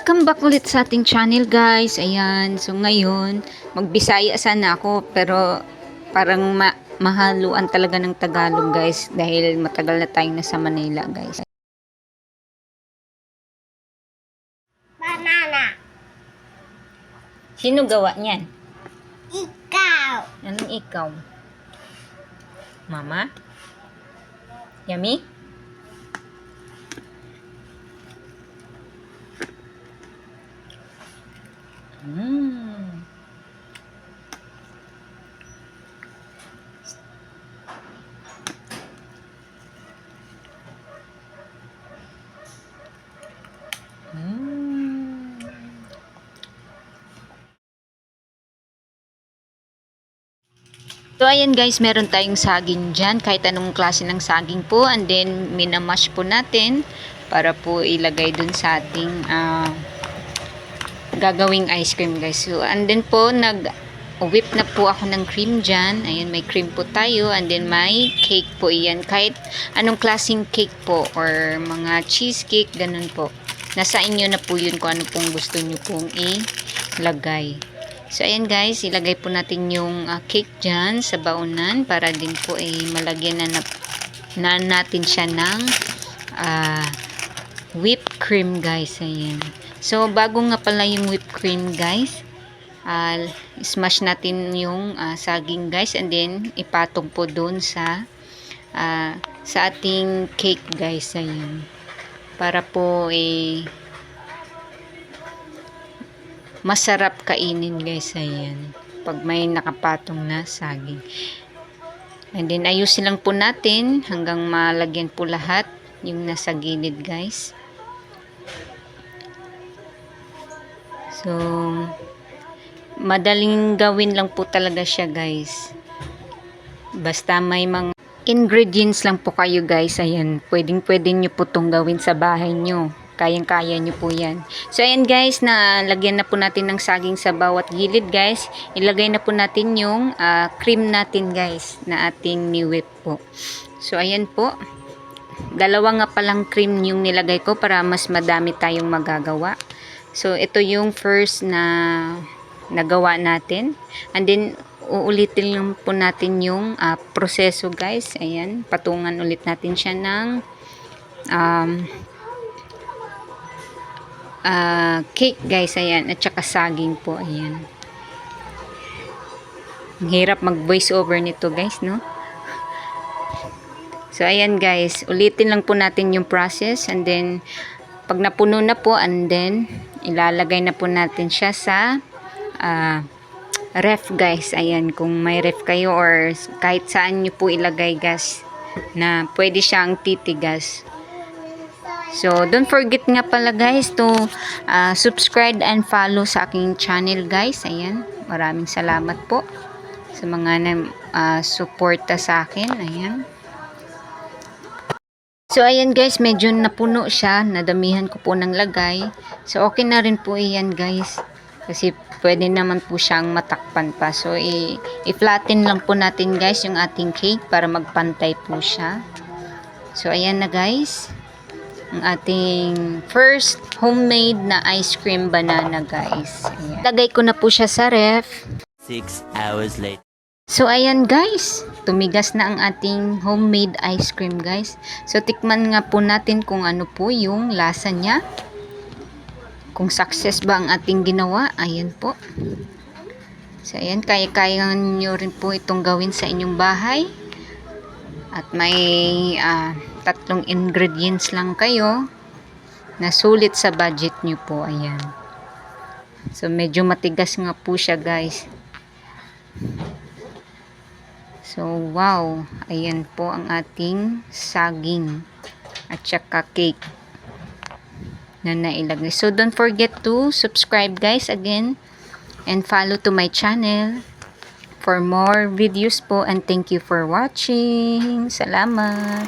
Welcome back ulit sa ating channel guys. Ayan, so ngayon magbisaya sana ako pero parang mahaluan talaga ng Tagalog guys dahil matagal na tayong nasa Manila guys. Banana. Sino gawa niyan? Ikaw. Anong ikaw? Mama? Yummy? Mmm. So, ayan guys, meron tayong saging dyan. Kahit anong klase ng saging po. And then, minamash po natin para po ilagay dun sa ating gagawing ice cream guys. So, and then po, whip na po ako ng cream dyan. Ayan, may cream po tayo. And then, may cake po iyan. Kahit anong klaseng cake po or mga cheesecake, ganun po. Nasa inyo na po yun kung ano pong gusto nyo pong ilagay. So, ayan guys, ilagay po natin yung cake dyan sa baunan para din po malagyan na natin siya ng whipped cream guys. Ayan. So, bago nga pala yung whipped cream guys, smash natin yung saging guys and then ipatong po doon sa ating cake guys. Ayan. Para po masarap kainin guys. Ayan. Pag may nakapatong na saging. And then ayusin lang po natin hanggang malagyan po lahat yung nasa gilid guys. So, madaling gawin lang po talaga siya guys. Basta may mga ingredients lang po kayo guys. Ayan. Pwede nyo po itong gawin sa bahay nyo. Kayang-kaya nyo po yan. So, ayan guys, lagyan na po natin ng saging sa bawat gilid guys. Ilagay na po natin yung cream natin guys na ating ni-whip po. So, ayan po. Dalawa nga palang cream yung nilagay ko para mas madami tayong magagawa. So, ito yung first na nagawa natin. And then, uulitin lang po natin yung proseso guys. Ayan, patungan ulit natin siya ng cake guys, ayan, at saka saging po, ayan. Ang hirap mag voice over nito guys, no? So, ayan guys, ulitin lang po natin yung process and then, pag napuno na po, and then, ilalagay na po natin siya sa ref guys, ayan, kung may ref kayo or kahit saan nyo po ilagay guys, na pwede siyang titigas. So, don't forget nga pala guys to subscribe and follow sa aking channel guys. Ayan, maraming salamat po sa mga suporta sa akin. Ayan. So, ayan guys, medyo napuno siya. Nadamihan ko po ng lagay. So, okay na rin po iyan guys. Kasi pwede naman po siyang matakpan pa. So, i-flatten lang po natin guys yung ating cake para magpantay po siya. So, ayan na guys. Ang ating first homemade na ice cream banana guys. Ayan. Lagay ko na po siya sa ref. 6 hours later. So ayan guys, tumigas na ang ating homemade ice cream guys. So tikman nga po natin kung ano po yung lasa niya. Kung success ba ang ating ginawa. Ayan po. So ayan, kaya-kaya nyo rin po itong gawin sa inyong bahay. At may 3 ingredients lang kayo na sulit sa budget nyo po. Ayan. So, medyo matigas nga po siya guys. So, wow. Ayan po ang ating saging at saka cake na nailagay. So, don't forget to subscribe guys again and follow to my channel for more videos po, and thank you for watching. Salamat.